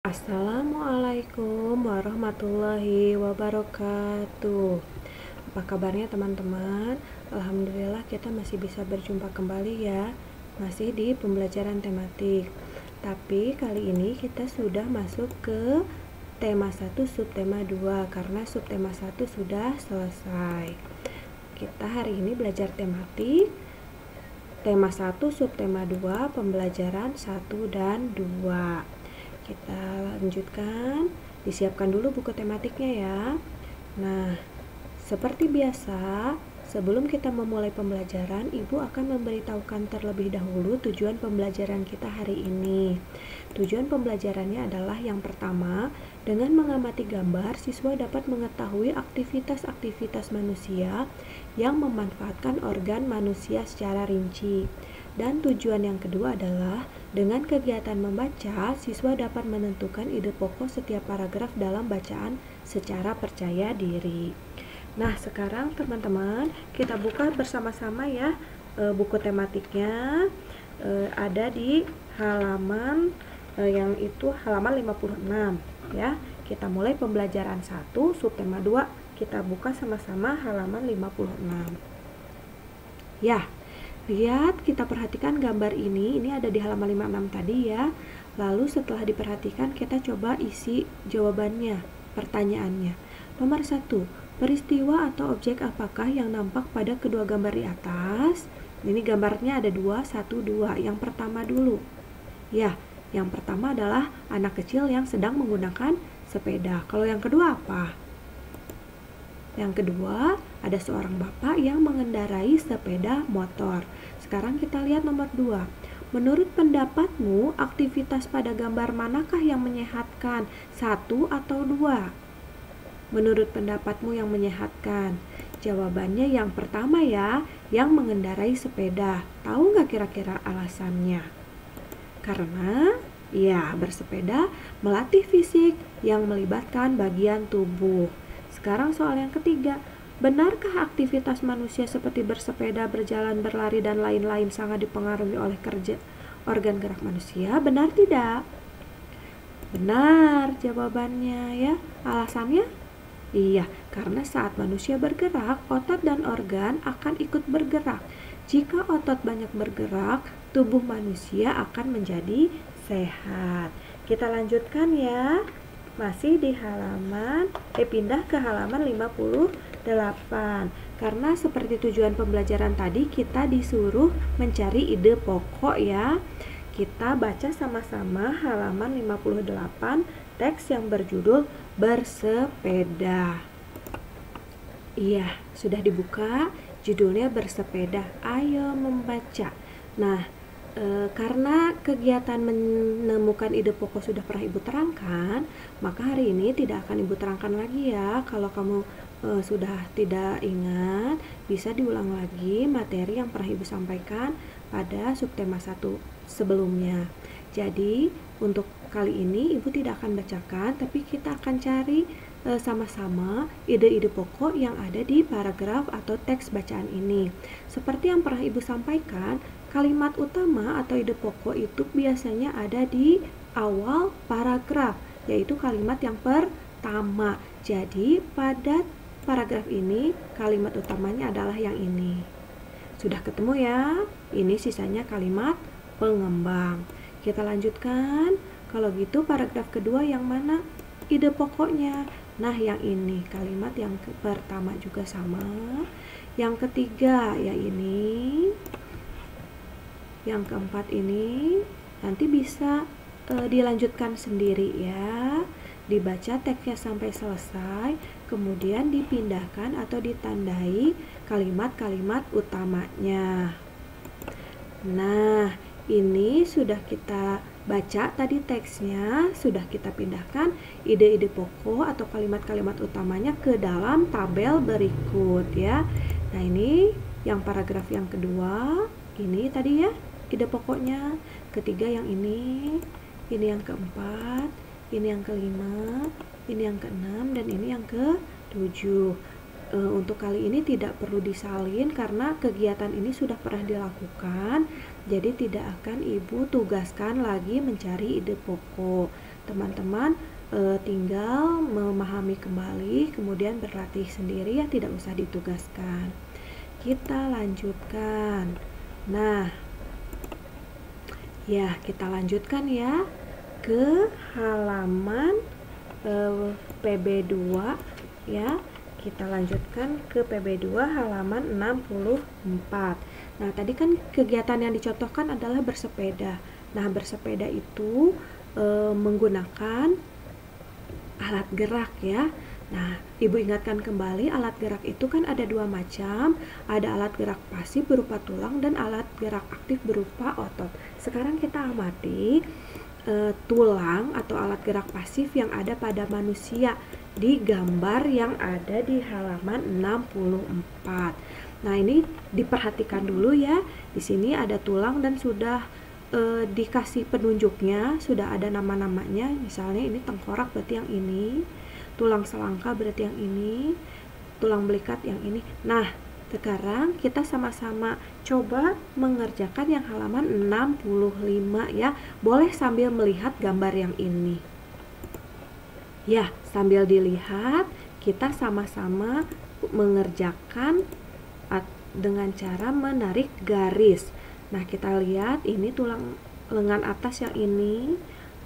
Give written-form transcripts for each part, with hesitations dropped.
Assalamualaikum warahmatullahi wabarakatuh. Apa kabarnya teman-teman? Alhamdulillah kita masih bisa berjumpa kembali ya. Masih di pembelajaran tematik. Tapi kali ini kita sudah masuk ke tema 1 subtema 2 karena subtema 1 sudah selesai. Kita hari ini belajar tematik tema 1 subtema 2 pembelajaran 1 dan 2. Kita lanjutkan, disiapkan dulu buku tematiknya ya. Nah, seperti biasa, sebelum kita memulai pembelajaran, Ibu akan memberitahukan terlebih dahulu tujuan pembelajaran kita hari ini. Tujuan pembelajarannya adalah yang pertama, dengan mengamati gambar, siswa dapat mengetahui aktivitas-aktivitas manusia yang memanfaatkan organ manusia secara rinci. Dan tujuan yang kedua adalah dengan kegiatan membaca, siswa dapat menentukan ide pokok setiap paragraf dalam bacaan secara percaya diri. Nah, sekarang teman-teman kita buka bersama-sama ya buku tematiknya. Ada di halaman yang itu halaman 56 ya. Kita mulai pembelajaran 1 subtema 2. Kita buka sama-sama halaman 56. Ya. Lihat, kita perhatikan gambar ini ada di halaman 56 tadi ya. Lalu setelah diperhatikan kita coba isi jawabannya, pertanyaannya. Nomor 1, peristiwa atau objek apakah yang nampak pada kedua gambar di atas? Ini gambarnya ada 2, 1, 2. Yang pertama dulu. Ya, yang pertama adalah anak kecil yang sedang menggunakan sepeda. Kalau yang kedua apa? Yang kedua, ada seorang bapak yang mengendarai sepeda motor. Sekarang kita lihat nomor 2. Menurut pendapatmu, aktivitas pada gambar manakah yang menyehatkan? 1 atau 2? Menurut pendapatmu yang menyehatkan? Jawabannya yang pertama ya, yang mengendarai sepeda. Tahu nggak kira-kira alasannya? Karena ya, bersepeda melatih fisik yang melibatkan bagian tubuh. Sekarang soal yang ketiga, benarkah aktivitas manusia seperti bersepeda, berjalan, berlari, dan lain-lain sangat dipengaruhi oleh kerja organ gerak manusia? Benar tidak? Benar jawabannya ya. Alasannya? Iya, karena saat manusia bergerak, otot dan organ akan ikut bergerak. Jika otot banyak bergerak, tubuh manusia akan menjadi sehat. Kita lanjutkan ya. Masih di halaman, pindah ke halaman 58. Karena seperti tujuan pembelajaran tadi, kita disuruh mencari ide pokok ya. Kita baca sama-sama halaman 58, teks yang berjudul bersepeda. Iya, sudah dibuka, judulnya bersepeda. Ayo membaca. Nah, karena kegiatan menemukan ide pokok sudah pernah Ibu terangkan, maka hari ini tidak akan Ibu terangkan lagi ya. Kalau kamu sudah tidak ingat, bisa diulang lagi materi yang pernah Ibu sampaikan pada subtema 1 sebelumnya. Jadi, untuk kali ini Ibu tidak akan bacakan, tapi kita akan cari sama-sama ide-ide pokok yang ada di paragraf atau teks bacaan ini. Seperti yang pernah Ibu sampaikan, kalimat utama atau ide pokok itu biasanya ada di awal paragraf, yaitu kalimat yang pertama. Jadi pada paragraf ini kalimat utamanya adalah yang ini. Sudah ketemu ya? Ini sisanya kalimat pengembang. Kita lanjutkan. Kalau gitu paragraf kedua yang mana ide pokoknya? Nah, yang ini kalimat yang pertama juga sama. Yang ketiga ya ini. Yang keempat ini nanti bisa dilanjutkan sendiri ya. Dibaca teksnya sampai selesai, kemudian dipindahkan atau ditandai kalimat-kalimat utamanya. Nah, ini sudah kita baca tadi teksnya, sudah kita pindahkan ide-ide pokok atau kalimat-kalimat utamanya ke dalam tabel berikut ya. Nah, ini yang paragraf yang kedua, ini tadi ya ide pokoknya. Ketiga yang ini yang keempat, ini yang kelima, ini yang keenam, dan ini yang ketujuh. Untuk kali ini tidak perlu disalin karena kegiatan ini sudah pernah dilakukan, jadi tidak akan Ibu tugaskan lagi mencari ide pokok. teman-teman tinggal memahami kembali, kemudian berlatih sendiri ya, tidak usah ditugaskan. Kita lanjutkan. Nah, ya kita lanjutkan ya ke halaman PB2 ya. Kita lanjutkan ke PB2 halaman 64. Nah, tadi kan kegiatan yang dicontohkan adalah bersepeda. Nah, bersepeda itu menggunakan alat gerak ya. Nah, Ibu ingatkan kembali, alat gerak itu kan ada dua macam. Ada alat gerak pasif berupa tulang dan alat gerak aktif berupa otot. Sekarang kita amati tulang atau alat gerak pasif yang ada pada manusia di gambar yang ada di halaman 64. Nah, ini diperhatikan dulu ya. Di sini ada tulang dan sudah dikasih penunjuknya, sudah ada nama-namanya. Misalnya ini tengkorak berarti yang ini, tulang selangka berarti yang ini, tulang belikat yang ini. Nah, sekarang kita sama-sama coba mengerjakan yang halaman 65 ya. Boleh sambil melihat gambar yang ini. Ya, sambil dilihat, kita sama-sama mengerjakan dengan cara menarik garis. Nah, kita lihat ini tulang lengan atas yang ini,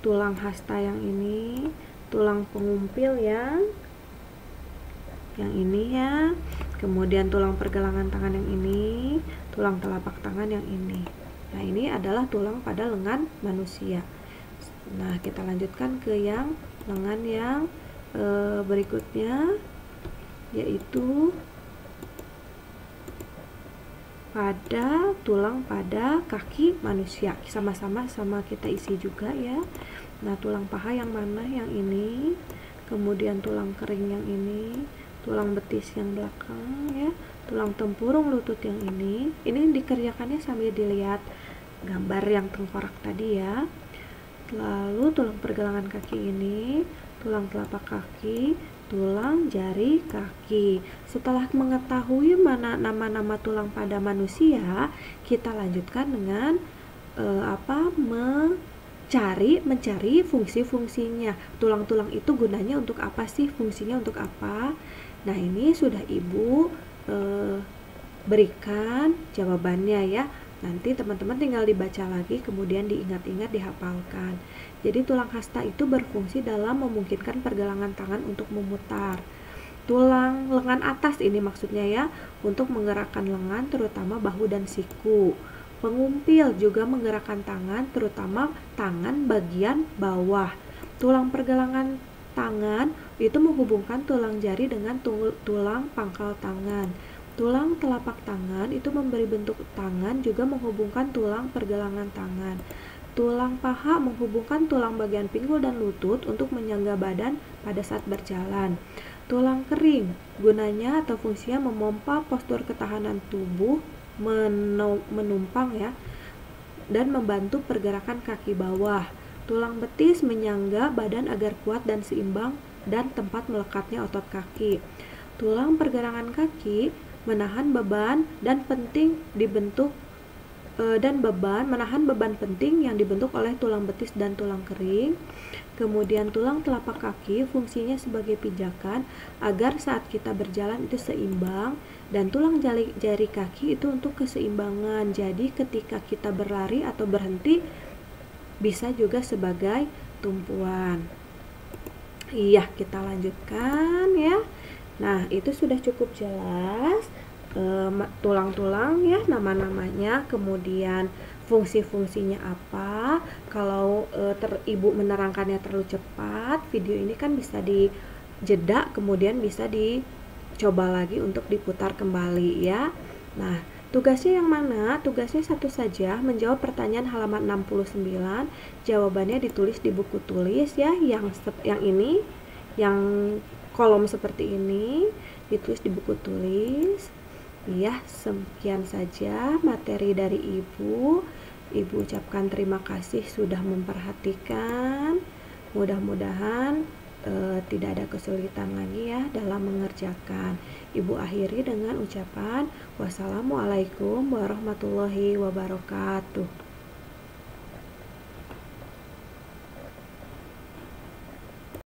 tulang hasta yang ini, tulang pengumpil yang ini ya. Kemudian tulang pergelangan tangan yang ini, tulang telapak tangan yang ini. Nah, ini adalah tulang pada lengan manusia. Nah, kita lanjutkan ke yang lengan yang berikutnya, yaitu pada tulang pada kaki manusia. Sama-sama kita isi juga ya. Nah, tulang paha yang mana? Yang ini. Kemudian tulang kering yang ini, tulang betis yang belakang ya, tulang tempurung lutut yang ini. Ini dikerjakannya sambil dilihat gambar yang tengkorak tadi ya. Lalu tulang pergelangan kaki ini, tulang telapak kaki, tulang jari kaki. Setelah mengetahui mana nama-nama tulang pada manusia, kita lanjutkan dengan mencari fungsi-fungsinya. Tulang-tulang itu gunanya untuk apa sih? Fungsinya untuk apa? Nah, ini sudah Ibu berikan jawabannya ya. Nanti teman-teman tinggal dibaca lagi, kemudian diingat-ingat, dihafalkan. Jadi tulang hasta itu berfungsi dalam memungkinkan pergelangan tangan untuk memutar. Tulang lengan atas ini maksudnya ya, untuk menggerakkan lengan terutama bahu dan siku. Pengumpil juga menggerakkan tangan terutama tangan bagian bawah. Tulang pergelangan tangan itu menghubungkan tulang jari dengan tulang pangkal tangan. Tulang telapak tangan itu memberi bentuk tangan, juga menghubungkan tulang pergelangan tangan. Tulang paha menghubungkan tulang bagian pinggul dan lutut untuk menyangga badan pada saat berjalan. Tulang kering gunanya atau fungsinya memompa postur ketahanan tubuh, menumpang ya, dan membantu pergerakan kaki bawah. Tulang betis menyangga badan agar kuat dan seimbang dan tempat melekatnya otot kaki. Tulang pergelangan kaki menahan beban dan menahan beban penting yang dibentuk oleh tulang betis dan tulang kering. Kemudian tulang telapak kaki fungsinya sebagai pijakan agar saat kita berjalan itu seimbang, dan tulang jari kaki itu untuk keseimbangan. Jadi ketika kita berlari atau berhenti bisa juga sebagai tumpuan. Iya, kita lanjutkan ya. Nah, itu sudah cukup jelas tulang-tulang ya, nama-namanya, kemudian fungsi-fungsinya apa. Kalau Ibu menerangkannya terlalu cepat, video ini kan bisa dijeda, kemudian bisa dicoba lagi untuk diputar kembali ya. Nah, tugasnya yang mana? Tugasnya satu saja, menjawab pertanyaan halaman 69. Jawabannya ditulis di buku tulis ya, yang ini, yang kolom seperti ini, ditulis di buku tulis. Ya, sekian saja materi dari Ibu. Ibu ucapkan terima kasih sudah memperhatikan. Mudah-mudahan tidak ada kesulitan lagi ya dalam mengerjakan. Ibu akhiri dengan ucapan wassalamualaikum warahmatullahi wabarakatuh.